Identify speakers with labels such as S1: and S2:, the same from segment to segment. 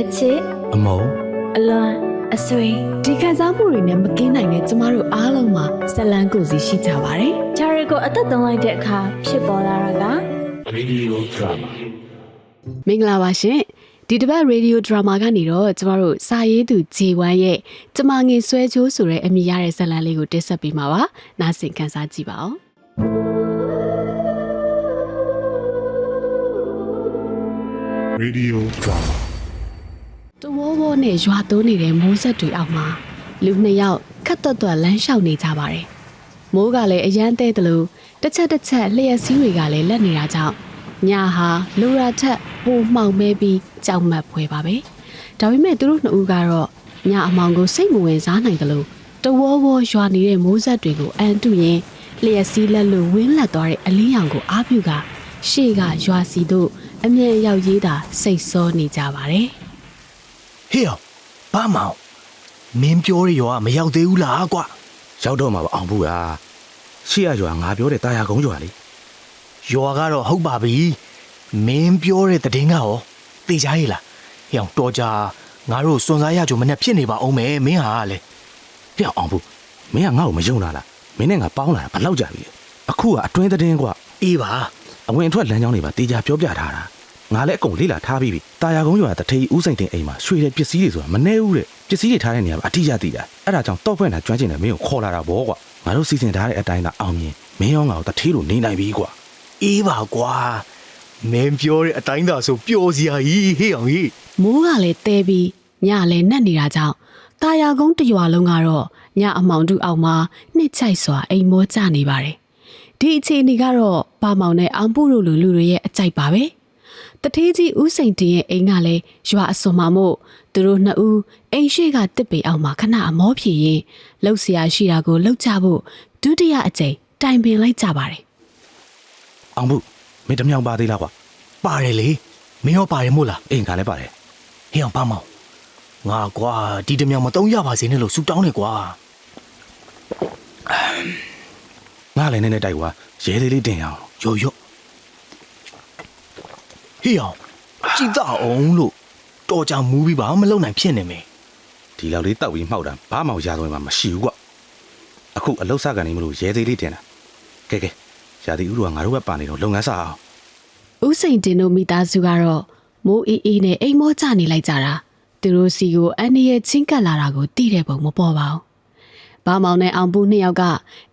S1: အချစ်
S2: အမုံ
S1: အလွန်အဆွေဒီခံစားမှုတွေနဲ့မကင်းနိုင်တဲ့ကျမတို့အားလုံးမှာဇလန်းကိုယ်စီရှိကြပါတယ်။ဂျာရီကိုအသက်သွင်းလိုက်တဲ့အခါဖြစ်ပေါ်လာတာက
S2: Radio Drama
S3: မင်္ဂလာပါရှင်ဒီတစ်ပတ် Radio Drama ကနေတော့ကျမတို့စာရေးသူ J1 ရဲ့ကျမငင်ဆွဲချိုးဆိုတဲ့အမည်ရတဲ့ဇလန်းလေးကိုတင်ဆက်ပေးမှာပါ။နားဆင်ခန်းစားကြည့်ပါဦး
S2: Radio Drama
S3: တဝဝနဲ့ရွာသွန်းနေတဲ့မိုးဆက်တွေအောက်မှာလူနှစ်ယောက်ခတ်တွတ်တွတ်လမ်းလျှောက်နေကြပါတယ်။မိုးကလည်းအရန်တဲတယ်လို့တစ်ချက်လျှက်စီးတွေကလည်းလက်နေတာကြောင့်ညဟာလူရာထက်ပိုမှောင်မဲပြီးကြောက်မက်ဖွယ်ပါပဲ။ဒါပေမဲ့သူတို့နှစ်ဦးကတော့ညအမောင်ကိုစိတ်မဝင်စားနိုင်တယ်လို့တဝဝရွာနေတဲ့မိုးဆက်တွေကိုအန်တုရင်လျှက်စီးလက်လို့ဝင်းလက်သွားတဲ့အလင်းရောင်ကိုအားပြုကရှေ့ကရွာစီတို့အမြဲရောက်ရေးတာစိတ်ဆောနေကြပါတယ်။
S4: ဟေ့အောင်ဘာမောင်မင်းပြောရရောမရောက်သေးဘူးလားကွာ
S5: ရောက်တော့မှာပါအောင်ဘူးဟာရှေ့ရရွာငါပြောတဲ့တာယာကုန်းရွာလေ
S4: ရွာကတော့ဟုတ်ပါပြီမင်းပြောတဲ့သတင်းကရောသိကြရဲ့လားဟေ့အောင်တော်ကြငါတို့စွန်စားရကြုံမနဲ့ဖြစ်နေပါအောင်မယ်မင်းဟာလေ
S5: ဟဲ့အောင်ဘူးမင်းကငါ့ကိုမယုံလားမင်းနဲ့ငါပေါင်းလာတာဘလောက်ကြာပြီလဲအခုကအတွင်းသတင်းကွာ
S4: အေးပါ
S5: အဝင်အထွက်လမ်းကြောင်းတွေပါတေချာပြောပြထားတာငါလည်းအကုန်လေ့လာထားပြီးပြီတာယာကုန်းရွာတထေးဦးစိန်တင်အိမ်မှာရွှေတဲ့ပစ္စည်းတွေဆိုတာမနှဲဘူးတဲ့ပစ္စည်းတွေထားတဲ့နေရာမှာအတိအကျသိတာအဲ့ဒါကြောင့်တော့ဖွင့်တာကျွမ်းကျင်တယ်မင်းကိုခေါ်လာတာဗောကွာငါတို့စီစဉ်ထားတဲ့အတိုင်းသာအောင်မြင်မင်းရောငါတို့တထေးလိုနေနိုင်ပြီကွာ
S4: အေးပါကွာမင်းပြောတဲ့အတိုင်းသာဆိုပျော်စရာကြီးဟေ့အောင်ကြီး
S3: မိုးကလည်းတဲပြီးညလည်းနှက်နေတာကြောင့်တာယာကုန်းတစ်ရွာလုံးကတော့ညအမောင်တူအောက်မှာနှစ်ချိုက်စွာအိမ်မောကျနေပါတယ်။ဒီအခြေအနေကတော့ပါမောင်နဲ့အောင်ပုတို့လိုလူတွေရဲ့အကြိုက်ပါပဲ။တထေးကြီးဦးစိန်တင်ရဲ့အိမ်ကလည်းရွာအစွန်မှာမို့သူတို့နှစ်ဦးအိမ်ရှိကတစ်ပေအောက်မှာခဏအမောဖြေရင်လှုပ်ရှားရှိတာကိုလှုပ်ကြဖို့ဒုတိယအကြိမ်တိုင်ပင်လိုက်ကြပါတယ်
S5: အောင်ဘူးမင်းတမြောင်ပါသေးလားကွာ
S4: ပါတယ်လေမင်းရောပါတယ်မို့လား
S5: အိမ်ကလည်းပါတယ်
S4: ဟေ့အောင်ဘာမောင်ငါကွာဒီတမြောင်မတုံးရပါစေနဲ့လို့ဆူတောင်းနေကွာ
S5: ငါလည်းနည်းနည်းတိုက်ကွာရဲသေးလေးတင်ရအောင်
S4: ရော့ဟေ့အောင်ကြည်တော့အောင်လို့တော်ကြမူးပြီးပါမလုံနိုင်ဖြစ်နေမယ်
S5: ဒီလောက်လေးတောက်ပြီးမှောက်တာဘာမှရာသွင်းမှာမရှိဘူးကွအခုအလုတ်စကန်နေမလို့ရဲသေးလေးတင်တာကဲရာသီဥတုကငါတို့ဘက်ပါနေတော့လုပ်ငန်းစအောင်
S3: ။ဦးစိန်တင်တို့မိသားစုကတော့မိုးအေးနဲ့အိမ်မောကျနေလိုက်ကြတာသူတို့စီကိုအန်ဒီရဲ့ချင်းကပ်လာတာကိုသိတဲ့ပုံမပေါ်ပါဘူး။ဘာမောင်နဲ့အောင်ပူနှစ်ယောက်က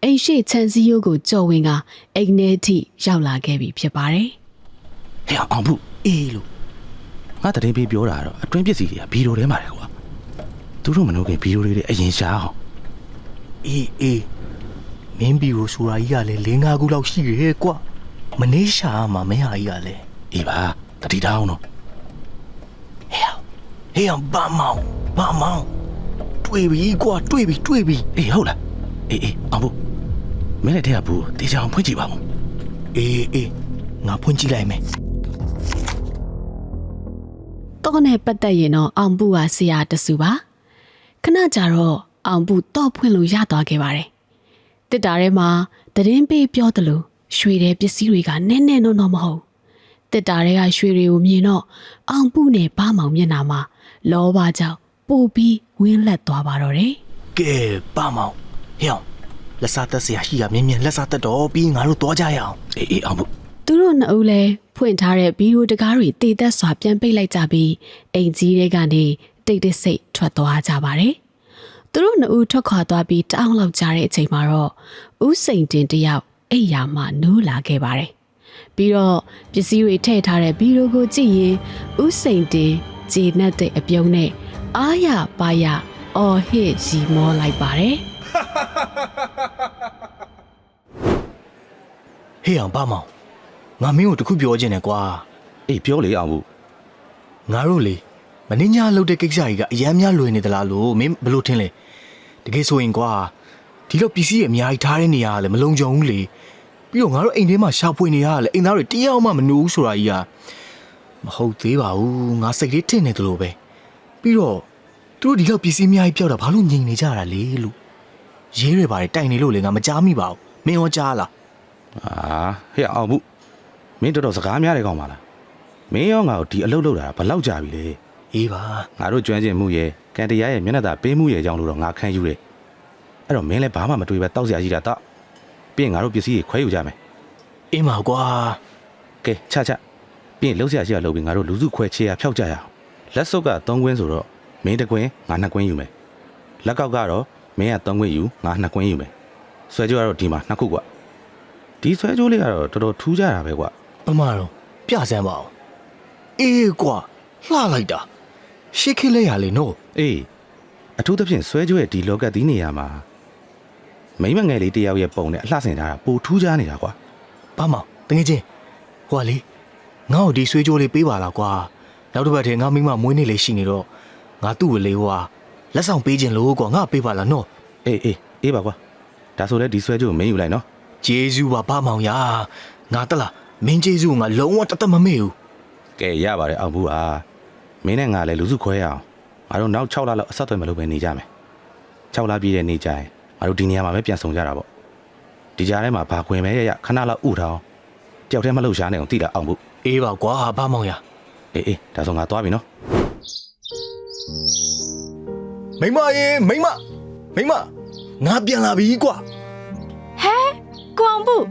S3: အိမ်ရှိချန်စီယိုကိုကြော်ဝင်ကအိမ်ထဲထိရောက်လာခဲ့ပြီဖြစ်ပါတယ်
S5: ဟဲ့အောင်ဘူး
S4: အေးလို့
S5: ငါတရင်ပေးပြောတာတော့အတွင်းပစ္စည်းတွေကဘီရိုထဲမှာလေကွာသူတို့မလို့ခင်ဘီရိုတွေအရင်ရှာအောင်
S4: အေးမင်းဘီရိုဆိုတာကြီးကလည်း၄-၅ခုလောက်ရှိရဲကွာမနေရှာမှာမင်းဟာကြီးကလည်း
S5: အေးပါတတိတောင်းတော့
S4: ဟေးအောင်ဘာမောင်တွေ့ပြီကွာတွေ့ပြီ
S5: အေးဟုတ်လားအေးအောင်ဘူးမင်းလည်းတဲ့ကဘူးတေချာအောင်ဖွင့်ကြည့်ပါဦး
S4: အေးငါဖွင့်ကြည့်လိုက်မယ်
S3: ။တော့နဲ့ပတ်သက်ရင်တော့အောင်ပူကဆရာတဆူပါ။ခဏကြာတော့အောင်ပူတော့ဖွင့်လို့ရသွားခဲ့ပါတယ်။တစ်တာထဲမှာသတင်းပေးပြောတယ်လို့ရွှေတဲ့ပစ္စည်းတွေကနဲနော်မဟုတ်။တစ်တာထဲကရွှေတွေကိုမြင်တော့အောင်ပူနဲ့ဘာမောင်မျက်နှာမှာလောဘကြောင့်ပို့ပြီးဝင်းလက်သွားပါတော့တယ်
S4: ကဲဘာမောင်ဟေးအောင်လက်စားသက်စရာရှိရမြင်လက်စားသက်တော့ပြီးငါတို့သွားကြရအောင်
S5: အေးအောင်ဘူး
S3: ။သူတို့နှစ်ဦးလည်းဖွင့်ထားတဲ့ဗီဒီယိုတကားတွေတည်သက်စွာပြန်ပိတ်လိုက်ကြပြီးအိမ်ကြီးတွေကနေတိတ်တိတ်ဆိတ်ထွက်သွားကြပါတယ်။သူတို့နှစ်ဦးထွက်ခွာသွားပြီးတအောင်လောက်ကြာတဲ့အချိန်မှာတော့ဦးစိန်တင်တယောက်အိမ်ယာမှနိုးလာခဲ့ပါတယ်။ပြီးတော့ပစ္စည်းတွေထည့်ထားတဲ့ဗီဒီယိုကိုကြည့်ရင်ဦးစိန်တင်ဂျေနတ်တဲ့အပြုံးနဲ့အားရပါရအော်ဟစ်ရီမောလိုက်ပါတယ်
S4: ဟေးအောင်ဘာမောင်ငါမင်းကိုတခုပြောချင်တယ်ကွာ
S5: အေးပြောလေအောင်ဘူး
S4: ငါတို့လေမင်းညာလှုပ်တဲ့ကိစ္စကြီးကအရန်များလွယ်နေသလားလို့မင်းဘယ်လိုထင်လဲတကယ်ဆိုရင်ကွာဒီလိုပစ္စည်းအများကြီးထားတဲ့နေရာကလည်းမလုံခြုံဘူးလေပြီးတော့ငါတို့အိမ်ထဲမှာရှာဖွေနေရတာလေအိမ်သားတွေတယောက်မှမနိုးဘူးဆိုတာကြီးကမဟုတ်သေးပါဘူးငါစိတ်လေးထင်နေတယ်လို့ပဲပြီးတော့သူတို့ဒီလောက်ပစ္စည်းအများကြီးပြောက်တာဘာလို့ငြိမ်နေကြတာလဲလို့ရေးရပါတယ်တိုင်နေလို့လေငါမကြားမိပါဘူးမင်းရောကြားလား
S5: အာဟဲ့အောင်ဘူးမင်းတော်တော်စကားများတယ်ကောင်းပါလားမင်းရောငါ့ကိုဒီအလုပ်လုပ်တာဘယ်လောက်ကြာပြီလဲ
S4: အေးပါ
S5: ငါတို့ကျွမ်းကျင်မှုရဲ့ကန်တရားရဲ့မျက်နှာသာပေးမှုရဲ့အကြောင်းလို့တော့ငါခံယူတယ်အဲ့တော့မင်းလည်းဘာမှမတွေးပဲတောက်စရာကြီးတာတော့ပြီးရင်ငါတို့ပစ္စည်းတွေခွဲယူကြမယ်
S4: အေးပါကွာ
S5: ကဲချပြီးရင်လှုပ်ရှားရှိရလှုပ်ပြီးငါတို့လူစုခွဲချေရဖျောက်ကြရအောင်လက်စုပ်က3ကွင်းဆိုတော့မင်း1ကွင်းငါ2ကွင်းယူမယ်လက်ကောက်ကတော့မင်းက3ကွင်းယူငါ2ကွင်းယူမယ်ဆွဲကြိုးကတော့ဒီမှာ2ခုကွာဒီဆွဲကြိုးလေးကတော့တော်တော်ထူးကြတာပဲကွာ
S4: ပမာတော့ပြစမ်းပါအောင်အေးကွာလှလိုက်တာရှစ်ခေတ်လိုက်ရလေနော်
S5: အေးအထူးသဖြင့်ဆွဲကြိုးရဲ့ဒီလောကဒီနေရာမှာမိမငယ်လေးတယောက်ရဲ့ပုံနဲ့အလှဆင်ထားတာပိုထူးခြားနေတာကွာ
S4: ဘာမောင်တကယ်ချင်းဟွာလေငါ့ကိုဒီဆွေးကြိုးလေးပေးပါလားကွာနောက်တစ်ပတ်တည်းငါမိမမွေးနေ့လေးရှိနေတော့ငါသူ့ကိုလေဟွာလက်ဆောင်ပေးခြင်းလို့ကွာငါပေးပါလားနော်
S5: အေးပါကွာဒါဆိုလဲဒီဆွဲကြိုးကိုမင်းယူလိုက်နော်
S4: ကျေးဇူးပါဘာမောင်ရာငါတက်လားမင်းကျေးဇူးကိုငါလုံးဝတသက်မမေ့ဘူး
S5: ကဲရပါတယ်အောင်ဘူးဟာမင်းနဲ့ငါလည်းလူစုခွဲရအောင်ငါတို့နောက်6လလောက်အဆက်အသွယ်မလုပ်ဘဲနေကြမယ်6လပြည့်တဲ့နေ့ကျရင်ငါတို့ဒီနေရာမှာပဲပြန်ဆောင်ကြတာပေါ့ဒီကြားထဲမှာဘာခွင်မဲရခဏလောက်ဥထောင်းတယောက်တည်းမလှုပ်ရှားနေအောင်တိတာအောင်ဘူး
S4: အေးပါကွာဘာမောင်ရာ
S5: အေးဒါဆိုငါသွားပြီနော်
S4: မိမရေမိမငါပြန်လာပြီကွာ
S1: ကိုအောင်ဘူး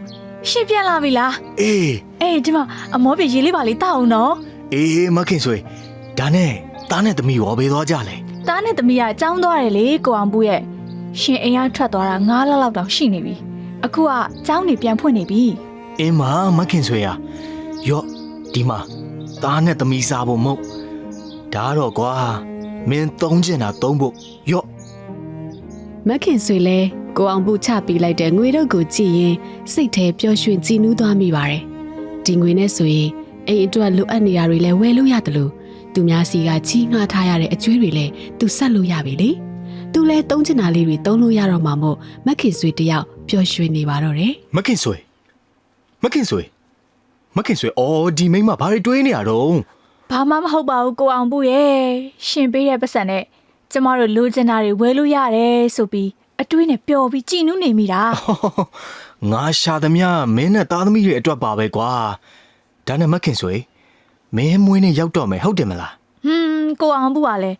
S1: ရှင်းပြန်လာပြီလား
S4: အေး
S1: အေးဒီမှာအမောပြေရေးလေးပါလေးတောက်အောင်နော်
S4: အေးမခင်ဆွေဒါနဲ့တားနဲ့သမီးရောဘေးသွားကြလဲ
S1: တားနဲ့သမီးကအကြောင်းသွားတယ်လေကိုအောင်ဘူးရဲ့ရှင်အိမ်ကထွက်သွားတာ9လလောက်တောင်ရှိနေပြီအခုကကျောင်းနေပြန်ဖွင့်နေပြီ
S4: အင်းမခင်ဆွေရရော့ဒီမှာတားနဲ့သမီးစားဖို့မဟုတ်ဒါတော့ကွာမင်းသုံးကျင်တာသုံးဖို့ရော့
S3: မခင်ဆွေလဲကိုအောင်ဘူးချပေးလိုက်တဲ့ငွေတော့ကိုကြည့်ရင်စိတ်ထဲပျော်ရွှင်ကြည်နူးသွားမိပါတယ်ဒီငွေနဲ့ဆိုရင်အိမ်အတွက်လိုအပ်နေရတွေလည်းဝယ်လို့ရတယ်လို့သူများစီကချီးငှားထားရတဲ့အကျွေးတွေလည်းသူဆက်လို့ရပြီလေသူလဲသုံးချင်တာလေးတွေသုံးလို့ရတော့မှာမို့မခင်ဆွေတယောက်ပျော်ရွှင်နေပါတော့တယ်
S4: မခင်ဆွေအော်ဒီမိမဘာတွေတွေးနေရတော့
S1: ဘာမှမဟုတ်ပါဘူးကိုအောင်ဘူးရဲ့ရှင်ပေးတဲ့ပတ်စံနဲ့ကျမတို့လိုချင်တာတွေဝယ်လို့ရတယ်ဆိုပြီးအတွေးနဲ့ပျော်ပြီးကြည်နူးနေမိတာ
S4: ငါရှာသမျှမင်းနဲ့သားသမီးတွေအတွက်ပါပဲကွာဒါနဲ့မခင်ဆွေမင်းမွေးနေရောက်တော့မယ်ဟုတ်တယ်မလား
S1: ကိုအောင်ဘူးကလည်း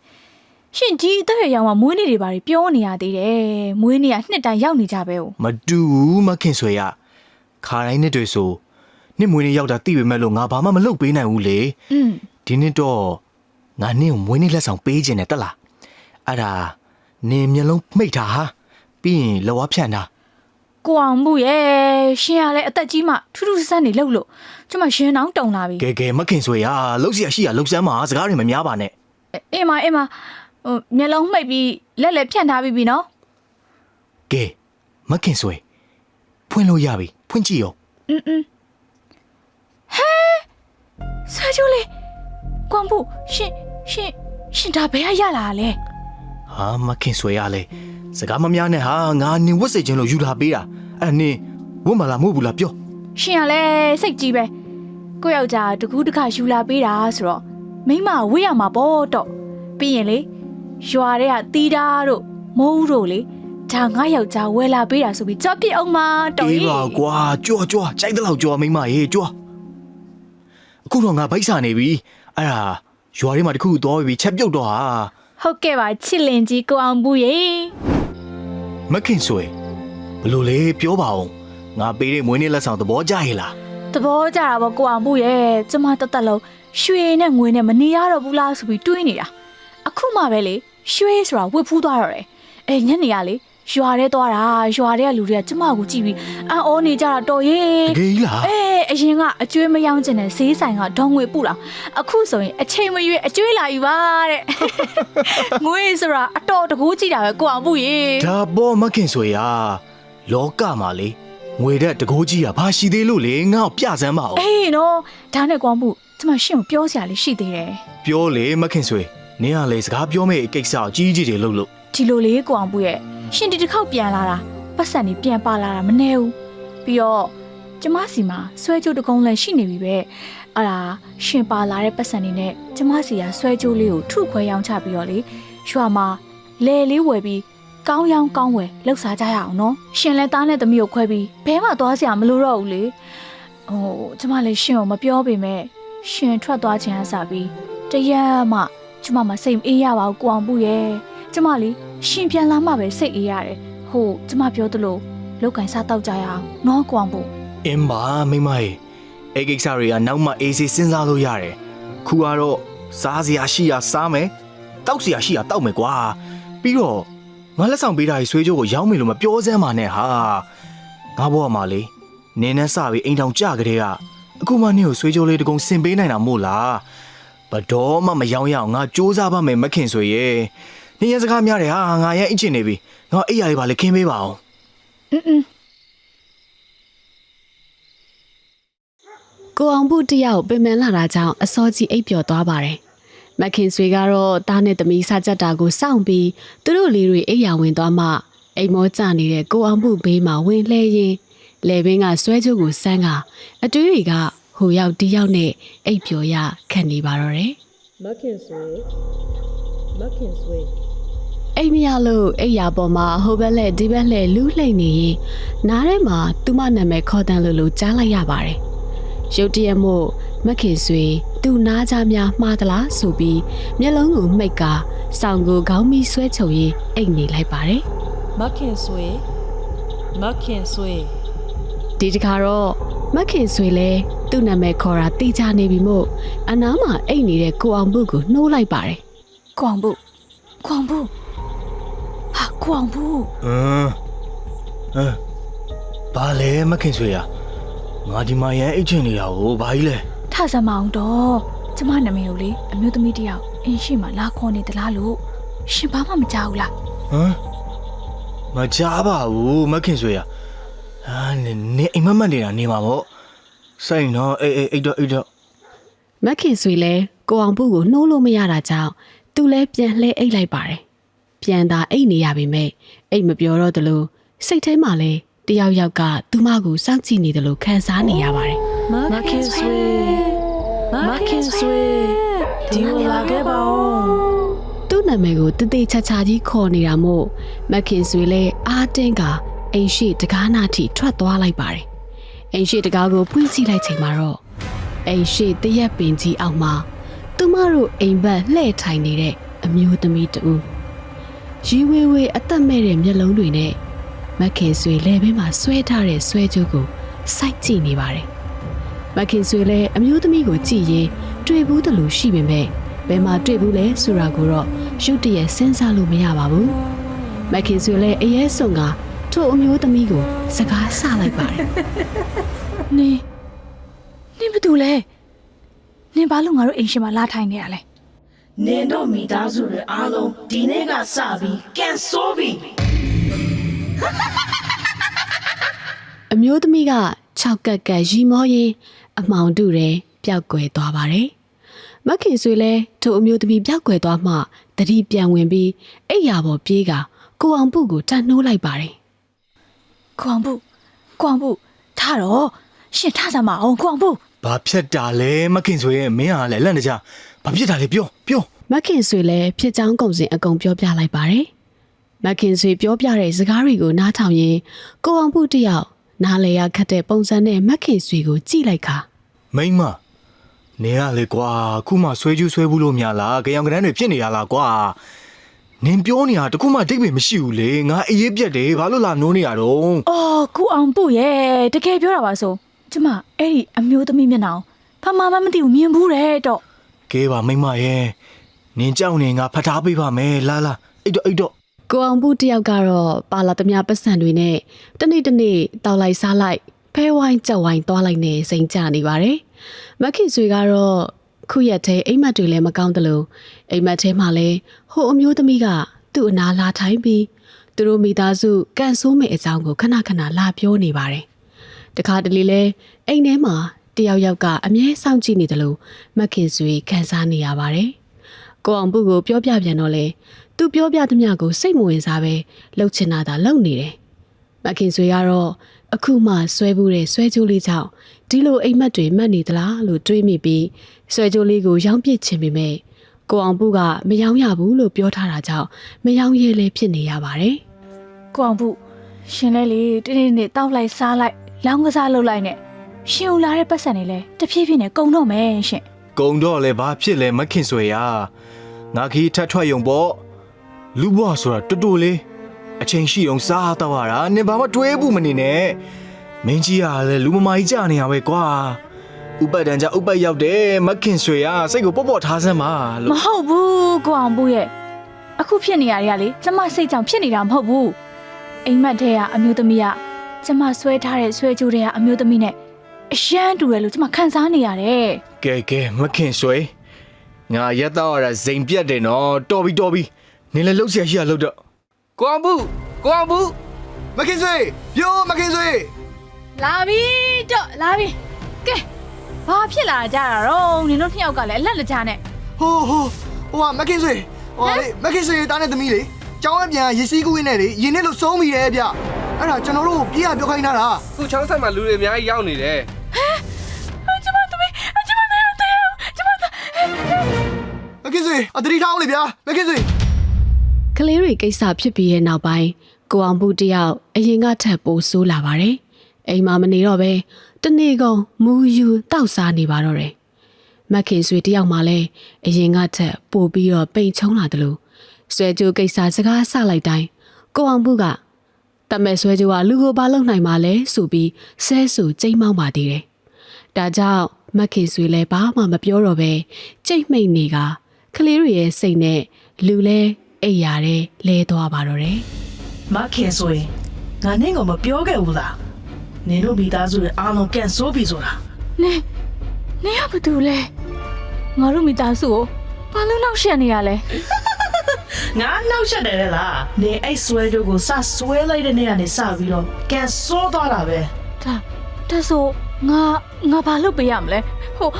S1: ရှင်ဒီအသက်ရွယ်ရောက်မှမွေးနေ့တွေပါပြောနေရသေးတယ်မွေးနေ့ကနှစ်တိုင်းရောက်နေကြပဲ
S4: မတူဘူးမခင်ဆွေရခါတိုင်းနှစ်တွေဆိုနှစ်မွေးနေရောက်တာသိပေမဲ့လို့ငါဘာမှမလုပ်ပေးနိုင်ဘူးလေဒီနှစ်တော့ငါနင့်ကိုမွေးနေ့လက်ဆောင်ပေးခြင်းနဲ့တက်လားအဲ့ဒါနင်မျက်လုံးမှိတ်တာဟာပြီးရင်လက်ဝါးဖြန့်တာ
S1: ကိုအောင်ဘူးရဲ့ရှင်ကလည်းအသက်ကြီးမှထူးထူးဆန်းဆန်းနေလို့ကျမရှင်အောင်တုံလာပြီ
S4: ကဲမခင်ဆွေရလှုပ်เสียရှိရလှုပ်စမ်းမှာစကားတွေမများပါနဲ့
S1: အေးမဟိုမျက်လုံးမှိတ်ပြီးလက်ဖြန့်ထားပြီနော်
S4: ကဲမခင်ဆွေဖွင့်လို့ရပြီဖွင့်ကြည့်ရော
S1: ဆွဲကြိုးလေးကွန်ဘူးရှင်ဒါဘယ်ရလာလဲ
S4: ဟာမခင်ဆွေရလေစကားမများနဲ့ဟာငါနင်ဝတ်စေခြင်းလို့ယူလာပေးတာအဲ့နင်ဝတ်မလားမဟုတ်ဘူးလားပြော
S1: ရှင်ကလည်းစိတ်ကြီးပဲကိုယောက်ျားတကူးတခါယူလာပေးတာဆိုတော့မိမဝေးရမှာပေါ့တော့ပြီးရင်လေရွာတွေကတီးတာတို့မိုးတို့လေဒါငါယောက်ျားဝယ်လာပေးတာဆိုပြီးကြောက်ပြစ်အောင်မတော်
S4: အေးပါကွာကြွားကြိုက်တဲ့လောက်ကြွားမိမရေကြွားအခုတော့ငါဗိုက်စာနေပြီအဲ့ဒါရွာထဲမှာတခုသွားပြီချက်ပြုတ်တော့ဟာ
S1: ဟုတ်ကဲ့ပါချစ်လင်ကြီးကိုအောင်ဘူးရေ
S4: မခင်ဆွေဘလို့လေပြောပါအောင်ငါပေးတဲ့မွေးနေ့လက်ဆောင်သဘောကျရဲ့လား
S1: သဘောကျတာပေါ့ကိုအောင်ဘူးရေကျမတသက်လုံးရွှေနဲ့ငွေနဲ့မနေရတော့ဘူးလားဆိုပြီးတွေးနေတာအခုမှပဲလေရွှေဆိုတာဝတ်ဖူးသွားတော့တယ်ညနေကလေရွာထဲသွားတာရွာထဲကလူတွေကကျမကိုကြည့်ပြီးအံ့ဩနေကြတာတော်ရေ
S4: တကယ်လား
S1: အရင်ကအကျွေးမယောင်းကျင်တဲ့ဈေးဆိုင်ကဒေါငွေပူလာအခုဆိုရင်အချိန်မရွေးအကျွေးလာယူပါတဲ့ငွေဆိုတာအတော်တကူးကြည့်တာပဲကိုအောင်ဘူးရေ
S4: ဒါပေါ်မခင်ဆွေရလောကမှာလေငွေတဲ့တကိုးကြီးကဘာရှိသေးလို့လေငါ့ကိုပြစမ်းပါဦး
S1: နော်ဒါနဲ့ကွာမှုကျမရှင့်ကိုပြောစရာလေးရှိသေးတယ်
S4: ပြောလေမခင်ဆွေနင်ကလေစကားပြောမဲ့ကိစ္စကိုကြီးကြီးတွေလုပ်လို့
S1: ဒီလိုလေးကိုအောင်ဘူးရဲ့ရှင်ဒီတစ်ခေါက်ပြန်လာတာပတ်စံနေပြန်ပါလာတာမနေဘူးပြီးတော့ကျမစီမှာဆွဲကြိုးတကုံးလည်းရှိနေပြီပဲအဲ့ဒါရှင်ပါလာတဲ့ပတ်စံနေနဲ့ကျမစီကဆွဲကြိုးလေးကိုထုခွဲရောင်းချပြီးတော့လေရွာမှာလဲလေးဝယ်ပြီးကောင်းရောင်းကောင်းဝယ်လှုပ်စားကြရအောင်နော်ရှင်လည်းသားနဲ့သမီးကိုခွဲပြီးဘဲမှသွားစရာမလိုတော့ဘူးလေကျမလည်းရှင်ကိုမပြောပေမဲ့ရှင်ထွက်သွားခြင်းအစားပြီးတရက်မှ ကျမမစိတ်မအေးရပါဘူးကိုအောင်ဘူးရဲ့ကျမလေရှင်ပြန်လာမှပဲစိတ်အေးရတယ်ဟိုကျမပြောသလိုလောက်ကင်စားတောက်ကြရအောင်နော်ကိုအောင်ဘူး
S4: အင်းပါမိမရေအဲ့ကိစ္စတွေကနောက်မှအေးစေးစဉ်းစားလို့ရတယ်ခုကတော့စားစရာရှိရစားမယ်တောက်စရာရှိရတောက်မယ်ကွာပြီးတော့ငါလက်ဆောင်ပေးတာကြီးဆွေးကြိုးကိုရောက်မယ်လို့မပြောစမ်းပါနဲ့ဟာငါဘောကမှလေနင်းနဲ့စပြီးအိမ်တောင်ကြကြတဲ့ကအခုမှနင်းကိုဆွေးကြိုးလေးတကုံစင်ပေးနိုင်တာမို့လားဘတော်မှမယောင်းရအောင်ငါစူးစမ်းပါမယ်မခင်ဆွေရေနင်းရဲ့စကားများတယ်ဟာငါရဲ့အချင်းနေပြီငါအိပ်ရလေးပါလေခင်းပေးပါအောင်
S3: ကိုအောင်ဘူးတယောက်ပင်ပန်းလာတာကြောင့်အစောကြီးအိပ်ပျော်သွားပါတယ်မခင်ဆွေကတော့တားနဲ့သမီးစားကြတာကိုစောင့်ပြီးသူတို့လေးတွေအိပ်ယာဝင်သွားမှအိမ်မောကျနေတဲ့ကိုအောင်ဘူးဘေးမှာဝင်လှဲရင်းလေဘင်းကဆွဲကြိုးကိုစမ်းကအတွေးတွေကဟိုရောက်ဒီရောက်နဲ့အိပ်ပျော်ရခတ်နေပါတော့တယ်မခင်ဆွေအိမ်မရလို့အိပ်ယာပေါ်မှာဟိုဘက်လက်ဒီဘက်လက်လူးလှိမ့်နေရင်နားထဲမှာသူမနာမည်ခေါ်တန်းလို့ကြားလိုက်ရပါတယ်ရုတ်တရက်မို့မခင်ဆွေသူ့နားကြားများမှားသလားဆိုပြီးမျက်လုံးကိုမှိတ်ကာစောင်ကိုခေါင်းမီဆွဲချုပ်ရင်းအိတ်နေလိုက်ပါတယ်
S6: မခင်ဆွေ
S3: ဒီတခါတော့မခင်ဆွေလဲသူ့နာမည်ခေါ်တာတိကျနေပြီမို့အနားမှာအိတ်နေတဲ့ကိုအောင်ဘူးကိုနှိုးလိုက်ပါတယ်
S1: ကိုအောင်ဘူးဟာကိုအောင်ဘူး
S4: ဘာလဲမခင်ဆွေရငါဒီမှာရန်အိတ်ချင်နေတာကိုဘာကြီးလဲ
S1: ထဆမအောင်တော့ကျမနာမည်ကိုလေအမျိုးသမီးတယောက်အင်းရှိမှလာခေါ်နေသလားလို့ရှင်ဘာမှမကြောက်ဘူးလား
S4: မကြားပါဘူးမခင်ဆွေရနင်အိမ်မက်နေတာနေမှာပေါ့စိတ်နော်အိတ်တော့
S3: မခင်ဆွေလဲကိုအောင်ဘူးကိုနှိုးလို့မရတာကြောင့်သူလဲပြန်လှဲအိတ်လိုက်ပါတယ်ပြန်သာအိတ်နေရပေမဲ့အိတ်မပြောတော့တလို့စိတ်ထဲမှာလဲတယောက်ယောက်ကသူမကိုစောင့်ကြည့်နေတယ်လို့ခံစားနေရပါတယ်
S6: မခင်ဆွေဒီလာခဲ့ပါဦး
S3: သူ့နာမည်ကိုတသေးချာချာကြီးခေါ်နေတာမို့မခင်ဆွေလဲအားတင်းကအိမ်ရှိတကားနာထိထွက်သွားလိုက်ပါတယ်အိမ်ရှိတကားကိုဖွင့်ကြည့်လိုက်ချိန်မှာတော့အိမ်ရှိတရက်ပင်ကြီးအောက်မှာသူမတို့အိမ်ဘက်လှည့်ထိုင်နေတဲ့အမျိုးသမီးတူရီဝေဝေအသက်မဲ့တဲ့မျက်လုံးတွေနဲ့မခင်ဆွေလဲဘင်းမှာဆွဲထားတဲ့ဆွဲကြိုးကိုစိုက်ကြည့်နေပါတယ်မခင်ဆွေလဲအမျိုးသမီးကိုကြည့်ရင်တွေ့ဘူးတလို့ရှိပေမဲ့ဘယ်မှာတွေ့ဘူးလဲဆိုတာကိုတော့ရုတ်တရက်စဉ်းစားလို့မရပါဘူးမခင်ဆွေလဲအရေးဆုံးကထို့အမျိုးသမီးကိုစကားဆလိုက်ပါတယ်
S1: နင်ဘာတူလဲနင်ဘာလို့ငါတို့အိမ်ရှင်မှာလာထိုင်နေရလဲ
S6: နင်တို့မိသားစုတွေအားလုံးဒီနေ့ကစပြီးကန်ဆိုးပြီ
S3: အမျိုးသမီးက6ကက်ကက်ရီမောရင်အမောင်တူတယ်ပျောက်ကွယ်သွားပါတယ်မခင်ဆွေလဲထိုအမျိုးသမီးပျောက်ကွယ်သွားမှတတိပြန်ဝင်ပြီးအိယာပေါ်ပြေးကကိုအောင်ပုကိုတန်နှိုးလိုက်ပါတယ်
S1: ကိုအောင်ပုထားတော့ရှင်ထားစမ်းမအောင်ကိုအောင်ပု
S4: ဘာဖြစ်တာလဲမခင်ဆွေရဲ့မင်းဟာလည်းလက်နေကြဘာဖြစ်တာလဲပြော
S3: မခင်ဆွေလဲဖြစ်ချောင်းကုန်စင်အကုန်ပြောပြလိုက်ပါတယ်မခင်ဆွေပြောပြတဲ့စကားတွေကိုနားထောင်ရင်ကိုအောင်ပုတယောက်နားလေရခတ်တဲ့ပုံစံနဲ့မခင်ဆွေကိုကြည့်လိုက်ခါ
S4: မိမနေရလေကွာခုမှဆွဲကျူးဆွဲဘူးလို့များလားကြောင်ကနန်းတွေဖြစ်နေရလားကွာနင်ပြောနေတာတခုမှအဓိပ္ပာယ်မရှိဘူးလေငါအေးပြက်တယ်ဘာလို့လာနိုးနေရတော့
S1: အော်ကိုအောင်ပုရဲ့တကယ်ပြောတာပါဆိုကျမအဲ့ဒီအမျိုးသမီးမျက်နှာဘာမှမသိဘူးမြင်ဘူးတဲ့တော့
S4: ကဲပါမိမရဲ့နင်ကြောက်နေငါဖတ်ထားပေးပါမယ်လာအိတ်တော့
S3: ကိုအောင်ပုတယောက်ကတော့ပါလာသမျှပတ်စံတွေနဲ့တနေ့တောက်လိုက်စားလိုက်ဖဲဝိုင်းကြောက်ဝိုင်းသွားလိုက်နေစိန်ကြနေပါတယ်မခင်ဆွေကတော့ခုရက်ထဲအိမ်မက်တွေလည်းမကောင်းတလို့အိမ်မက်ထဲမှာလည်းဟိုအမျိုးသမီးကသူ့အနာလာထိုင်ပြီးသူတို့မိသားစုကန်ဆိုးမဲ့အကြောင်းကိုခဏလာပြောနေပါတယ်တခါတလေလဲအိမ်ထဲမှာတယောက်ယောက်ကအမြဲစောင့်ကြည့်နေတယ်လို့မခင်ဆွေခံစားနေရပါတယ်ကိုအောင်ပုကိုပြောပြပြန်တော့လေသူပြောပြသမျှကိုစိတ်မဝင်စားပဲလှုပ်ချင်တာသာလှုပ်နေတယ်မခင်ဆွေကတော့အခုမှဆွဲဘူးတဲ့ဆွဲကြိုးလေးကြောင့်ဒီလိုအိမ်မက်တွေမှတ်နေသလားလို့တွေးမိပြီးဆွဲကြိုးလေးကိုရောင်းပစ်ချင်ပေမဲ့ကိုအောင်ပုကမရောင်းရဘူးလို့ပြောထားတာကြောင့်မရောင်းရဲလဲဖြစ်နေရပါတယ်
S1: ကိုအောင်ပုရှင်လဲလေတနေ့တောက်လိုက်စားလိုက်လောင်းကစားလုပ်လိုက်နဲ့ရှင်ဦးလာတဲ့ပတ်စံတွေလဲတဖြည်းဖြည်းနဲ့ကုန်တော့မယ်ရှင်
S4: ကုန်တော့လဲဘာဖြစ်လဲမခင်ဆွေရ ငါခီးထက်ထွက်ယုံပေါ့လူဘွားဆိုတာတူတူလေးအချိန်ရှိအောင်စားတော့ရတာနင်ဘာမှတွေးဘူးမနေနဲ့မင်းကြီးကလည်းလူမမာကြီးကြနေရပဲကွာဥပတ်တန်ကြဥပတ်ရောက်တယ်မခင်ဆွေကစိတ်ကိုပေါ့ပေါ့ထားစမ်းပါ
S1: မ
S4: လို့
S1: ဟုတ်ဘူးကိုအောင်ဘူးရဲ့အခုဖြစ်နေရတွေကလေကျမစိတ်ကြောင့်ဖြစ်နေတာမဟုတ်ဘူးအိမ်မက်ထဲကအမျိုးသမီးကကျမဆွဲထားတဲ့ဆွဲကြိုးတွေကအမျိုးသမီးနဲ့အရန်တူတယ်လို့ကျမခံစားနေရတယ်
S4: ကဲမခင်ဆွေငါရက်တော့ရတာဇိမ်ပြတ်တယ်နော်တော်ပြီနင်လည်းလှုပ်ရှားရှိရလှုပ်တော့
S7: ကိုအောင်ဘူး
S4: မခင်ဆွေပြောမခင်ဆွေ
S1: လာပြီတော့လာပြီကဲဘာဖြစ်လာကြတာတော့နင်တို့နှစ်ယောက်ကလည်းအလက်လက်ချနဲ့
S8: ဟိုမခင်ဆွေဟိုလေမခင်ဆွေတားတဲ့သမီးလေကျောင်းအပြန်ရေစီးကူးရင်းနဲ့လေရင်းနဲ့လို့ဆုံးပြီလေဗျအဲ့ဒါကျွန်တော်တို့ပြေးရပြောခိုင်းတာလား
S7: ခုချောင်းဆိုင်မှာလူတွေအများကြီးရောက်နေတယ်
S1: ကျမသမီးကျမနေရတဲ့ကျမ
S8: မခင်ဆွေအတတိထားအောင်လေဗျာမခင်ဆွေ
S3: ကလေးတွေကိစ္စဖြစ်ပြီးရဲ့နောက်ပိုင်းကိုအောင်ဘူးတယောက်အရင်ကထပ်ပိုဆိုးလာပါတယ်အိမ်မှာမနေတော့ပဲတနေ့ကုန်မူယူတောက်စားနေပါတော့တယ်မခင်ဆွေတယောက်မှလည်းအရင်ကထပ်ပိုပြီးတော့ပိန်ချုံလာတယ်လို့ဆွဲကြိုးကိစ္စစကားဆလိုက်တိုင်းကိုအောင်ဘူးကတမဲဆွဲကြိုးကလူကိုဘာလုပ်နိုင်မှာလဲဆိုပြီးဆဲဆူကြိတ်မောင်းပါသေးတယ်ဒါကြောင့်မခင်ဆွေလည်းဘာမှမပြောတော့ပဲကြိတ်မိတ်နေကကလေးတွေရဲ့စိတ်နဲ့လူလဲအိပ်ရာတဲ့လဲသွားပါတော့တယ်
S6: မခင်ဆိုရင်ငါနင်းကမပြောခဲ့ဘူးလားနင်တို့မိသားစုရဲ့အားလုံးကန်ဆိုးပြီဆိုတာ
S1: နေရဘာတူလဲငါတို့မိသားစုကိုဘာလို့နောက်ရှက်နေရလဲ
S6: ငါနောက်ရှက်တယ်လေလားနင်အဲ့ဆွဲကြိုးကိုစဆွဲလိုက်တဲ့နေ့ကနေစပြီးတော့ကန်ဆိုးသွားတာပဲ
S1: ဒါဆိုငါဘာလုပ်ပေးရမလဲဟုတ်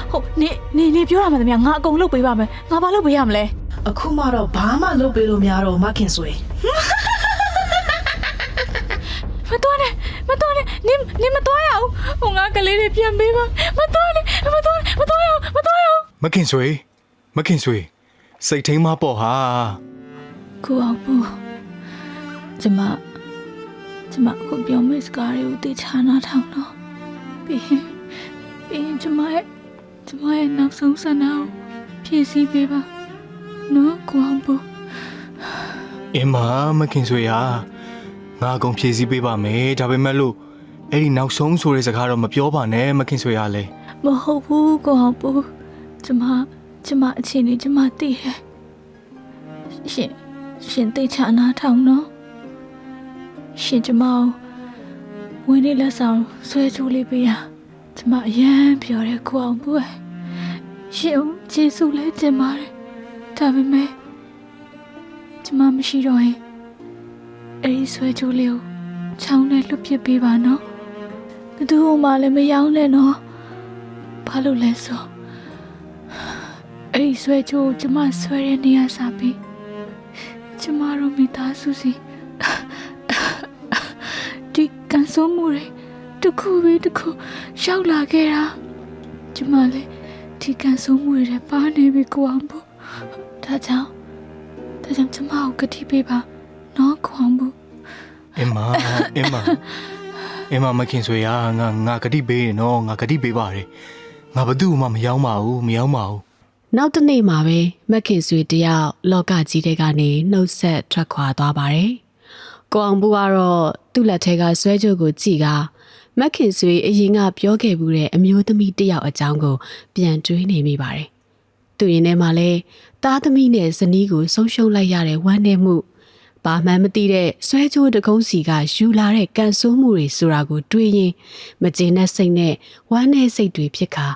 S1: နေပြောရမှာတမငါအကုန်လုပ်ပေးပါမယ်ငါဘာလုပ်ပေးရမလဲ
S6: အခုမှတော့ဘာမှလုပ်ပေးလို့မရတော့မခင်ဆိုရင်
S1: မတော်နဲ့နေမတော်ရအောင်ဟိုငါကလေးတွေပြန်ပေးပါမတော်ရအောင်
S4: မခင်ဆွေစိတ်ထိန်မပေါ့ဟာ
S1: ကိုအောင်ဘူးကျမအခုပြောမယ့်စကားတွေကိုသိချာနာထောင်တော့ပြီးရင်ကျမရဲ့နောက်ဆုံးဆန္ဒကိုဖြည့်ဆည်းပေးပါနော်ကိုအောင်ဘူး
S4: အင်းမခင်ဆွေဟာငါအကုန်ဖြည့်ဆည်းပေးပါမယ်ဒါပေမဲ့လို့အဲ့ဒီနောက်ဆုံးဆိုတဲ့စကားတော့မပြောပါနဲ့မခင်ဆွေရလေ
S1: မဟုတ်ဘူးကိုအောင်ဘူးကျမအခြေအနေကျမသိတယ်ရှင်သိချာနာထောင်နော်ရှင်ကျမဝင်းနေလက်ဆောင်ဆွဲချိုးလေးပေးရကျမအရန်ပြောတယ်ကိုအောင်ဘူးရှင်ကျေးဇူးလည်းတင်ပါတယ်ဒါပေမဲ့ကျမမရှိတော့ရင်အဲ့ဒီဆွဲချိုးလေးကိုချောင်းနဲ့လွတ်ပစ်ပေးပါနော်ဘယ်သူမှလည်းမရောနဲ့နော်ဘာလို့လဲဆိုအဲ့ဒီဆွဲချိုးကိုကျမဆွဲတဲ့နေရာစားပြီးကျမတို့မိသားစုစီဒီကန်ဆိုးမှုတွေတစ်ခုပြီးတစ်ခုရောက်လာခဲ့တာကျမလည်းဒီကန်ဆိုးမှုတွေပါနေပြီကိုအောင်ဘူးဒါကြောင့်ကျမကိုကတိပေးပါနော်ကိုအောင်ဘူး
S4: အင်းမခင်ဆွေရငါဂတိပေးနော်ငါဂတိပေးပါတယ်ငါဘသူ့မှမယောင်းပါဘူး
S3: နောက်တစ်နေ့မှာပဲမခင်ဆွေတယောက်လောကကြီးတဲ့ကနေနှုတ်ဆက်ထွက်ခွာသွားပါတယ်။ကိုအောင်ဘူးကတော့သူ့လက်ထဲကဆွဲကြိုးကိုကြည့်ကမခင်ဆွေအရင်ကပြောခဲ့မှုတဲ့အမျိုးသမီးတယောက်အကြောင်းကိုပြန်တွေးနေမိပါတယ်။သူရင်ထဲမှာလဲသားသမီးနဲ့ဇနီးကိုဆုံးရှုံးလိုက်ရတဲ့ဝမ်းနည်းမှုဘာမှမသိတဲ့ဆွဲကြိုးတကုံးစီကယူလာတဲ့ကန်ဆိုးမှုတွေဆိုတာကိုတွေးရင်မကျေနပ်စိတ်နဲ့ဝမ်းနည်းစိတ်တွေဖြစ်ခါ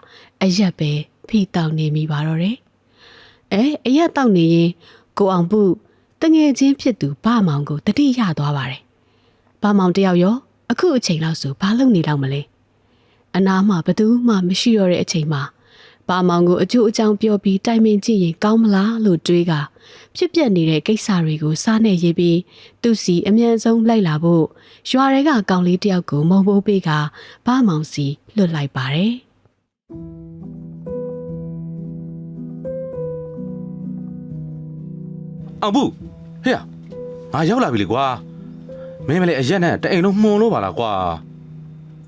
S3: အရက်ပဲဖိတောက်နေမိပါတော့တယ်။အရက်တောက်နေရင်ကိုအောင်ဘူးတငယ်ချင်းဖြစ်သူဗမောင်ကိုတတိရသွားပါတယ်။ဗမောင်တယောက်ရောအခုအချိန်လောက်ဆိုဘာလုပ်နေတော့မလဲ။အနားမှာဘသူမှမရှိတော့တဲ့အချိန်မှာဗမောင်ကိုအကျိုးအကြောင်းပြောပြီးတိုင်ပင်ကြည့်ရင်ကောင်းမလားလို့တွေးကဖြစ်ပျက်နေတဲ့ကိစ္စတွေကိုစားနဲ့ရေးပြီးသူ့စီအမြန်ဆုံးလိုက်လာဖို့ရွာတွေကကောင်လေးတယောက်ကိုမုံပိုးပေးကဗမောင်စီလွတ်လိုက်ပါတယ်။
S5: အောင်ဘူးဟေ့ငါရောက်လာပြီလေကွာမင်းမလေးအရက်နဲ့တအိမ်လုံးမှုန်လို့ပါလားကွာ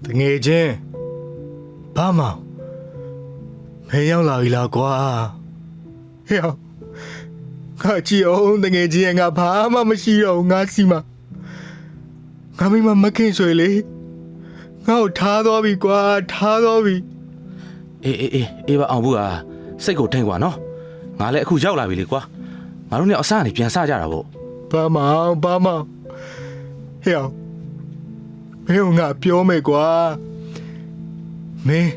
S4: တငယ်ချင်းဘာမောင်မင်းရောက်လာပြီလားကွာဟေ့
S8: ငါကြည့်အောင်တကယ်ကြီးငါဘာမှမရှိတော့ဘူးငါစီမှာငါမိမမခင်ဆွေလေငါ့ကိုထားသွားပြီကွာထားသွားပြီ
S5: အေးပါအောင်ဘူးဟာစိတ်ကိုထိန်ကွာနော်ငါလည်းအခုရောက်လာပြီလေကွာငါတို့เนี่ยအစားနေပြန်စကြတာပေါ့
S8: ဘာမောင်ဟဲ့အောင်မင်းငါပြောမယ်ကွာမင်း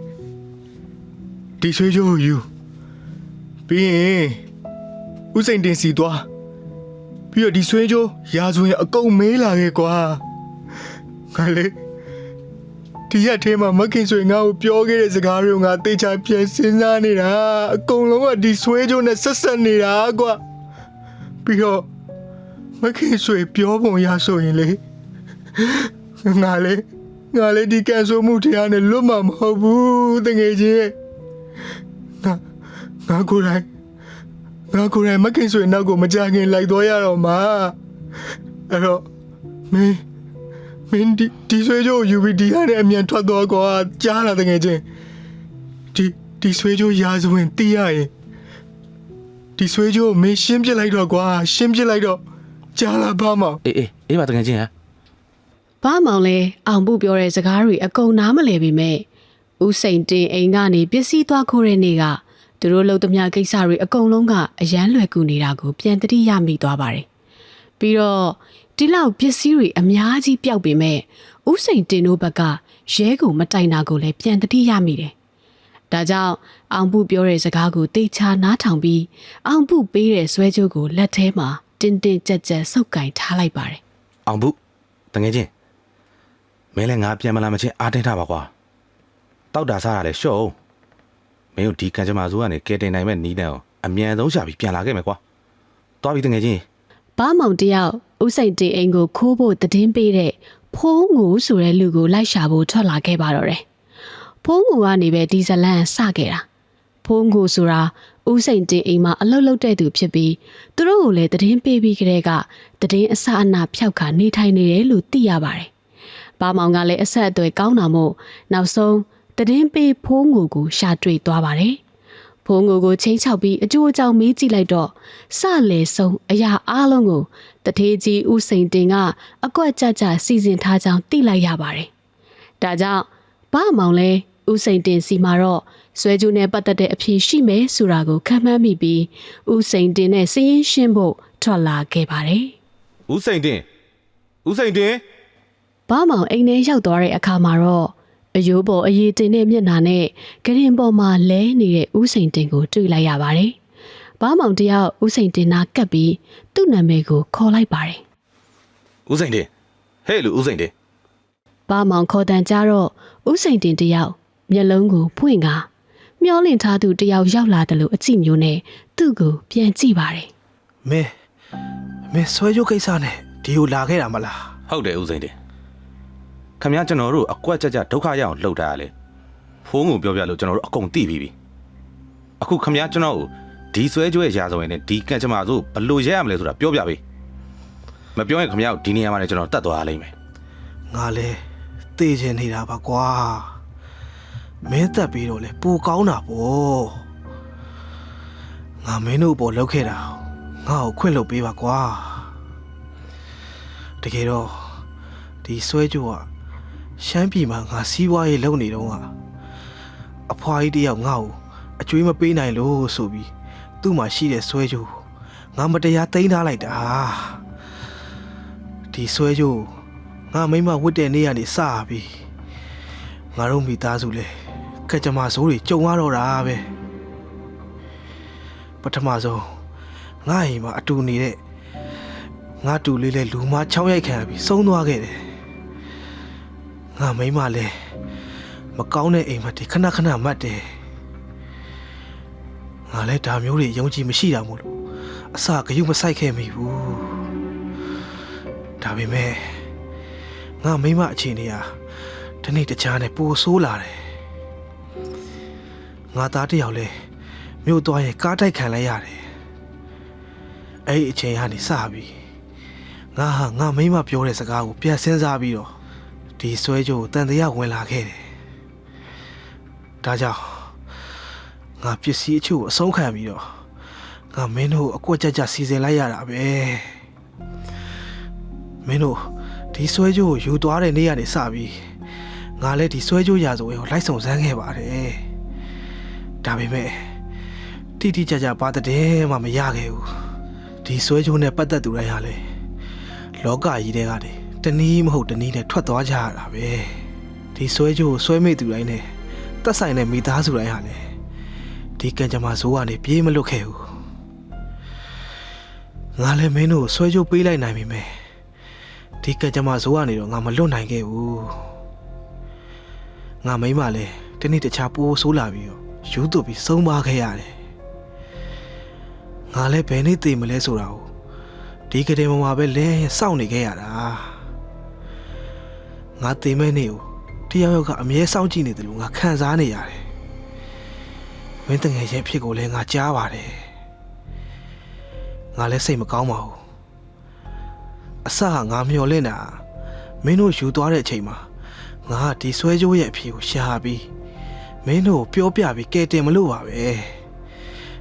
S8: ဒီဆွေးကြိုးယူပြီးရင်ဦးစိန်တင်စီသွားပြီးတော့ဒီဆွေးကြိုးရာဇဝင်အကုန်မေးလာခဲ့ကွာငါလေဒီရက်ထဲမှာမခင်ဆွေငါ့ကိုပြောခဲ့တဲ့စကားတွေကိုငါတေချာပြန်စဉ်းစားနေတာအကုန်လုံးကဒီဆွေးကြိုးနဲ့ဆက်ဆက်နေတာကွာပြီးတော့မခင်ဆွေပြောပုံရဆိုရင်လေငါလေဒီကန်ဆိုမှုတရားနဲ့လွတ်မှာမဟုတ်ဘူးတကယ်ချင်းငါကိုယ်တိုင်မခင်ဆွေနောက်ကိုမကြခင်လိုက်သွားရတော့မှာအဲ့တော့မင်းဒီဆွေးကြိုးယူပြီးဒီကနေအမြန်ထွက်သွားကွာကြားလာတကယ်ချင်းဒီဆွေးကြိုးရာဇဝင်တီးရရင်ဒီဆွေးကြိုးမင်းရှင်းပြလိုက်တော့ကွာရှင်းပြလိုက်တော့ကြားလာပါမောင်
S5: အေးပါတကယ်ချင်းဟမ်
S3: ဘာမောင်လဲအောင်ဖို့ပြောတဲ့စကားတွေအကုန်နားမလည်ပေမဲ့ဦးစိန်တင်အိမ်ကနေပစ္စည်းသွားခိုးတဲ့နေ့ကသူတို့လုံသမျှကိစ္စတွေအကုန်လုံးကအယမ်းလွယ်ကူနေတာကိုပြန်သတိရမိသွားပါတယ်ပြီးတော့ဒီလောက်ပစ္စည်းတွေအများကြီးပျောက်ပေမဲ့ဦးစိန်တင်တို့ဘက်ကရဲကိုမတိုင်တာကိုလည်းပြန်သတိရမိတယ်ဒါကြောင့်အောင်ဖို့ပြောတဲ့စကားကိုတေချာနားထောင်ပြီးအောင်ဖို့ပေးတဲ့ဆွဲကြိုးကိုလက်ထဲမှာတင်းတင်းကြပ်ကြပ်ဆုပ်ကင်ထားလိုက်ပါတယ်
S5: အောင်ဘူးတကယ်ချင်းမင်းလည်းငါပြန်မလာမချင်းအားတင်းထားပါကွာတောက်တာစားရလဲရှော့အောင်မင်းတို့ဒီကံကြမ္မာဆိုးကနေကဲတင်နိုင်မဲ့နီးတဲ့အောင်အမြန်ဆုံးရှာပြီးပြန်လာခဲ့မယ်ကွာသွားပြီတကယ်ချင်း
S3: ဘာမောင်တယောက်ဦးစိန်တင်အိမ်ကိုခိုးဖို့တည်င်းပေးတဲ့ဖိုးငူဆိုတဲ့လူကိုလိုက်ရှာဖို့ထွက်လာခဲ့ပါတော့တယ်ဖိုးငူကနေပဲဒီဇလန်စခဲ့တာဖိုးငူဆိုတာဦးစိန်တင်အိမ်မှာအလုပ်လုပ်တဲ့သူဖြစ်ပြီးသူတို့ကိုလည်းတည်င်းပေးပြီးကြတဲ့ကတည်င်းအစအနာဖျောက်ခါနေထိုင်နေတယ်လို့သိရပါတယ်ဘာမောင်ကလည်းအဆက်အသွယ်ကောင်းတာမို့နောက်ဆုံးတည်င်းပေးဖိုးငူကိုရှာတွေ့သွားပါတယ်ဖုံးကိုချင်းချောက်ပြီးအကျိုးအကြောင်းမေးကြည့်လိုက်တော့စလေဆုံးအရာအားလုံးကိုတထေးကြီးဦးစိန်တင်ကအကွက်ကြကြစီစဉ်ထားကြောင်းသိလိုက်ရပါတယ်။ဒါကြောင့်ဘာမောင်လဲဦးစိန်တင်စီမှာတော့ဆွဲကြိုးနဲ့ပတ်သက်တဲ့အဖြစ်ရှိမယ်ဆိုတာကိုခံမှန်းမိပြီးဦးစိန်တင်နဲ့စည်ရင်ရှင်းဖို့ထွက်လာခဲ့ပါတယ်
S5: ။ဦးစိန်တင်
S3: ဘာမောင်အိမ်ထဲရောက်သွားတဲ့အခါမှာတော့အယိုးပေါ်အရေးတင်တဲ့မျက်နှာနဲ့ဂရင်ပေါ်မှာလဲနေတဲ့ဦးစိန်တင်ကိုတွေ့လိုက်ရပါတယ်။ဘာမောင်တယောက်ဦးစိန်တင်နာကပ်ပြီးသူ့နာမည်ကိုခေါ်လိုက်ပါတယ်
S5: ။ဦးစိန်တင်ဟဲ့လူဦးစိန်တင်
S3: ဘာမောင်ခေါ်တန်ကြတော့ဦးစိန်တင်တယောက်မျက်လုံးကိုဖွင့်ကာမျောလင့်ထားသူတယောက်ရောက်လာတယ်လို့အကြည့်မျိုးနဲ့သူ့ကိုပြန်ကြည့်ပါတယ်
S8: ။မင်းဆွဲကြိုးကိစ္စနဲ့ဒီကိုလာခဲ့တာမလား
S5: ။ဟုတ်တယ်ဦးစိန်တင်ခမကျွန်တော်တို့အကွက်ကြကြဒုက္ခရအောင်လှုပ်ထားရလေဖိုးငုံပြောပြလို့ကျွန်တော်တို့အကုန်သိပြီးပြီအခုခမကျွန်တော်ကိုဒီဆွဲကြွဲရာဇဝင်နဲ့ဒီကံကြမ္မာဆိုဘလို့ရဲရမလဲဆိုတာပြောပြပေးမပြောရင်ခမကိုဒီနေရာမှာလည်းကျွန်တော်တတ်သွားရလိမ့်မယ်
S8: ငါလည်းသိချင်နေတာပါကွာမင်းတက်ပြီးတော့လေပူကောင်းတာပေါ့ငါမင်းတို့ပေါ်လောက်ခဲ့တာငါ့ကိုခွင့်လုပ်ပေးပါကွာတကယ်တော့ဒီဆွဲကြိုးကရှမ်းပြည်မှာငါစီးပွားရေးလုပ်နေတော့အဖွားကြီးတယောက်ငါ့ကိုအကျွေးမပေးနိုင်လို့ဆိုပြီးသူ့မှာရှိတဲ့ဆွဲကြိုးငါမတရားသိမ်းထားလိုက်တာဒီဆွဲကြိုးငါမိမဝတ်တဲ့နေ့ကနေစပြီးငါတို့မိသားစုလဲကကြမ္မာဆိုးတွေကြုံရတော့တာပဲပထမဆုံးငါအိမ်မှာအတူနေတဲ့ငါတူလေးလဲလူမချောင်းရိုက်ခံပြီးဆုံးသွားခဲ့တယ်ငါမိမလဲမကောင်းတဲ့အိမ်မှာဒီခဏခဏမှတ်တယ်ငါလဲဒါမျိုးတွေယုံကြည်မရှိတာမို့လို့အစကယူမဆိုင်ခဲ့မိဘူးဒါပေမဲ့ငါမိမအခြေအနေဟာဒီနေ့တခြားနဲ့ပိုဆိုးလာတယ်ငါသားတယောက်လဲမြို့သွားရင်ကားတိုက်ခံလိုက်ရတယ်အဲ့ဒီအချိန်ကနေစပြီးငါမိမပြောတဲ့စကားကိုပြန်စဉ်းစားပြီးတော့ဒီဆွဲကြိုးတန်တရားဝင်လာခဲ့တယ်ဒါကြောင့်ငါပစ္စည်းအချို့အဆုံးခံပြီးတော့င ငါမင်းတို့အကွက်ကြကြစီစဉ်လိုက်ရတာပဲမင်းတို့ဒီဆွဲကြိုးကိုယူသွားတဲ့နေ့ကနေစပြီးငါလည်းဒီဆွဲကြိုးရာဇဝင်ကိုလိုက်ဆောင်စမ်းခဲ့ပါတယ်ဒါပေမဲ့တိတိကျကျပါတဲ့မှမရခဲ့ဘူးဒီဆွဲကြိုးနဲ့ပတ်သက်သူတိုင်းဟာလေလောကကြီးတဲ့ကနေတနည်းမဟုတ်တနည်းနဲ့ထွက်သွားကြရတာပဲဒီဆွဲကြိုးကိုဆွဲမိသူတိုင်းနဲ့တက်ဆိုင်တဲ့မိသားစုတိုင်းဟာလေဒီကံကြမ္မာဇိုးကနေပြေးမလွတ်ခဲ့ဘူးငါလည်းမင်းတို့ဆွဲကြိုးပေးလိုက်နိုင်ပြီမယ်ဒီကံကြမ္မာဇိုးကနေတော့ငါမလွတ်နိုင်ခဲ့ဘူးငါမိမလည်းတနေ့တခြားပိုးဆိုးလာပြီးတော့ယူသွပြီးဆုံးပါခဲ့ရတယ်ငါလည်းဘယ်နေ့တည်မလဲဆိုတာကိုဒီကတဲ့မှာပဲလဲစောင့်နေခဲ့ရတာငါတည်မဲ့နေ့ကိုတယောက်ယောက်ကအမြဲစောင့်ကြည့်နေတယ်လို့ငါခံစားနေရတယ်မင်းတငယ်ရဲ့ဖြစ်ကိုလည်းငါကြားပါတယ်ငါလည်းစိတ်မကောင်းပါဘူးအစကငါမျောလင့်တာမင်းတို့ယူသွားတဲ့အချိန်မှာငါဒီဆွဲကြိုးရဲ့အဖြစ်ကိုရှာပြီးမင်းတို့ပြောပြပြီးကဲတင်မလို့ပါပဲ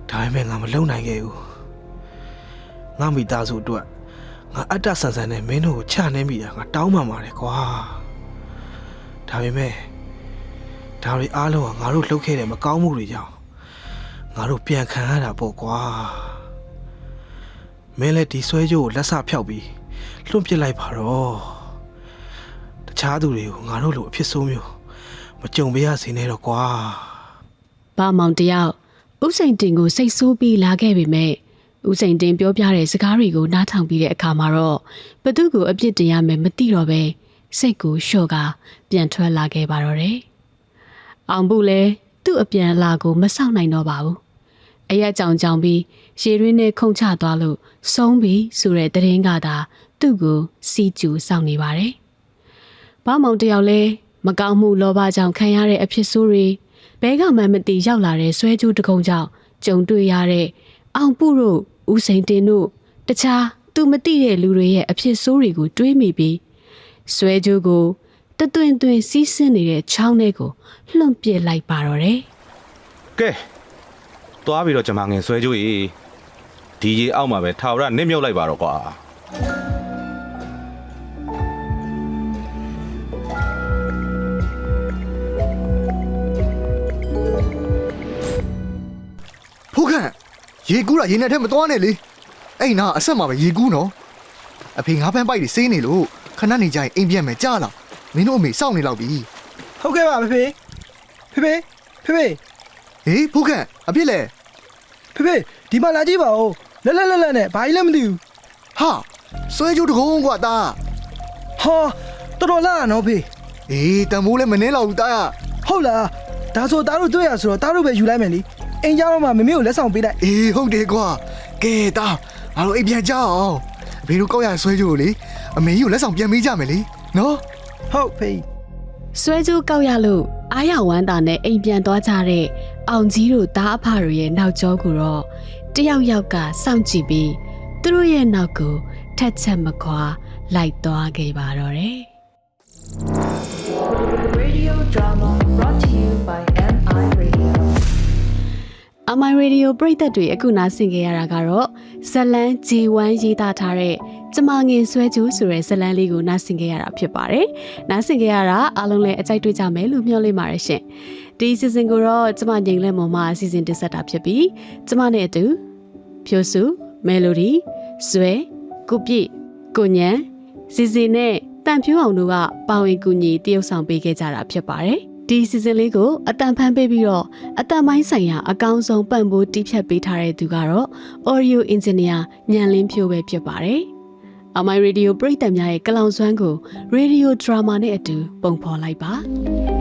S8: ဒါပေမဲ့ငါမလုံနိုင်ခဲ့ဘူးငါမိသားစုအတွက်ငါအတ္တဆန်ဆန်နဲ့မင်းတို့ကိုချနှင်းမိတာငါတောင်းပန်ပါတယ်ကွာဒါပေမဲ့ဒါတွေအားလုံးကငါတို့လှုပ်ခဲ့တဲ့မကောင်းမှုတွေကြောင့်ငါတို့ပြန်ခံရတာပေါ့ကွာမင်းလည်းဒီဆွဲကြိုးကိုလက်စဖျောက်ပြီးလွန့်ပစ်လိုက်ပါတော့တခြားသူတွေကိုငါတို့လိုအဖြစ်ဆိုးမျိုးမကြုံပေးရစေနဲ့တော့ကွာ
S3: ဘာမောင်တယောက်ဦးစိန်တင်ကိုစိတ်ဆိုးပြီးလာခဲ့ပေမဲ့ဦးစိန်တင်ပြောပြတဲ့စကားတွေကိုနားထောင်ပြီးတဲ့အခါမှာတော့ဘသူကိုအပြစ်တင်ရမယ်မသိတော့ပဲစိတ်ကိုလျှော့ကာပြန်ထွက်လာခဲ့ပါတော့တယ်။အောင်ဘူးလည်းသူ့အပြန်လာကိုမစောင့်နိုင်တော့ပါဘူး။အရက်ကြောင်ကြောင်ပြီးရေရင်းနဲ့ခုန်ချသွားလို့ဆုံးပြီဆိုတဲ့သတင်းကသာသူ့ကိုစီကျူစောင့်နေပါတယ်။ဘာမောင်တယောက်လည်းမကောင်းမှုလောဘကြောင့်ခံရတဲ့အဖြစ်ဆိုးတွေဘဲကမှမသိရောက်လာတဲ့ဆွဲကြိုးတကုံကြောင့်ကြုံတွေ့ရတဲ့အောင်ပုတို့ဦးစိန်တင်တို့တခြားသူမသိတဲ့လူတွေရဲ့အဖြစ်ဆိုးတွေကိုတွေးမိပြီးဆွဲကြိုးကိုတသွင်သွင်စီးဆင်းနေတဲ့ချောင်းထဲကိုလှုံ့ပစ်လိုက်ပါတော့တယ်
S5: ကဲသွားပြီးတော့ကျွန်မငင်ဆွဲကြိုးကြီးဒီကြီးအောက်မှာပဲထာဝရနစ်မြုပ်လိုက်ပါတော့ကွာ
S8: ဖိုးခန့်ရေကူးတာရေနဲ့ထဲမသွားနဲ့လေအဲ့နာအဆက်မှာပဲရေကူးနော်အဖေငါးဖန်းပိုက်တွေစေးနေလို့ခဏနေကြရင်အိမ်ပြန်မယ်ကြားလားမင်းတို့အမေစောင့်နေလောက်ပြီဟုတ်ကဲ့ပါဖေဖေဖေဖေဖေဟေးဖိုးခန့်အဖြစ်လဲဖေဖေဒီမှာလာကြည့်ပါဦးလက်နဲ့ဘာကြီးလဲမသိဘူးဟာဆွဲကြိုးတကုံးကွာတာဟာတော်တော်လာနော်ဖေအေးတမိုးလည်းမနှဲတော့ဘူးတာဟုတ်လားဒါဆိုတားတို့တွေ့ရဆိုတော့တားတို့ပဲယူလိုက်မယ်လीအင်းကြောင်းမှာမမေကိုလက်ဆောင်ပေးလိုက်အေးဟုတ်တယ်ကွာကဲတားငါတို့အိမ်ပြန်ကြအောင်အဖေတို့ကောက်ရဆွဲကြိုးလေအမေကြီးကိုလက်ဆောင်ပြန်ပေးကြမယ်လေနော်ဟုတ်ဖေး
S3: ဆွဲကြိုးကောက်ရလို့အားရဝမ်းသာနဲ့အိမ်ပြန်သွားကြတဲ့အောင်ကြီးတို့သားအဖတို့ရဲ့နောက်ကျောကိုတော့တယောက်ယောက်ကစောင့်ကြည့်ပြီးသူတို့ရဲ့နောက်ကိုထက်ချက်မခွာလိုက်သွားခဲ့ပါတော့တယ်
S9: Radio drama brought to you by MI Radio
S3: MI Radio ပရိသတ်တွေအခုနားဆင်ကြရတာကတော့ဇလန်း G1 ရေးသားထားတဲ့ကျမငင်ဆွဲကြိုးဆိုတဲ့ဇလန်းလေးကိုနားဆင်ကြရတာဖြစ်ပါတယ်။နားဆင်ကြရတာအားလုံးလည်းအကြိုက်တွေ့ကြမယ်လို့မျှော်လင့်ပါတယ်ရှင်။ဒီစီစဉ်ကိုတော့ကျမငင်လက်မော်မှအစီအစဉ်တင်ဆက်တာဖြစ်ပြီးကျမနဲ့အတူဖြိုစုမယ်လိုဒီဇွဲကုပြည့်ကိုညံစီစီနဲ့တန်ဖြိုးအောင်တို့ကပါဝင်ကူညီတရုပ်ဆောင်ပေးခဲ့ကြတာဖြစ်ပါတယ်။ဒီစီစဉ်လေးကိုအတန်ဖန်ပေးပြီးတော့အတန်ပိုင်းဆိုင်ရာအကောင်းဆုံးပံ့ပိုးတီးဖြတ်ပေးထားတဲ့သူကတော့ Audio Engineer ညံလင်းဖြိုးပဲဖြစ်ပါတယ်။ MI Radio ပရိသတ်များရဲ့ကလောင်စွမ်းကို Radio Drama နဲ့အတူပုံဖော်လိုက်ပါ။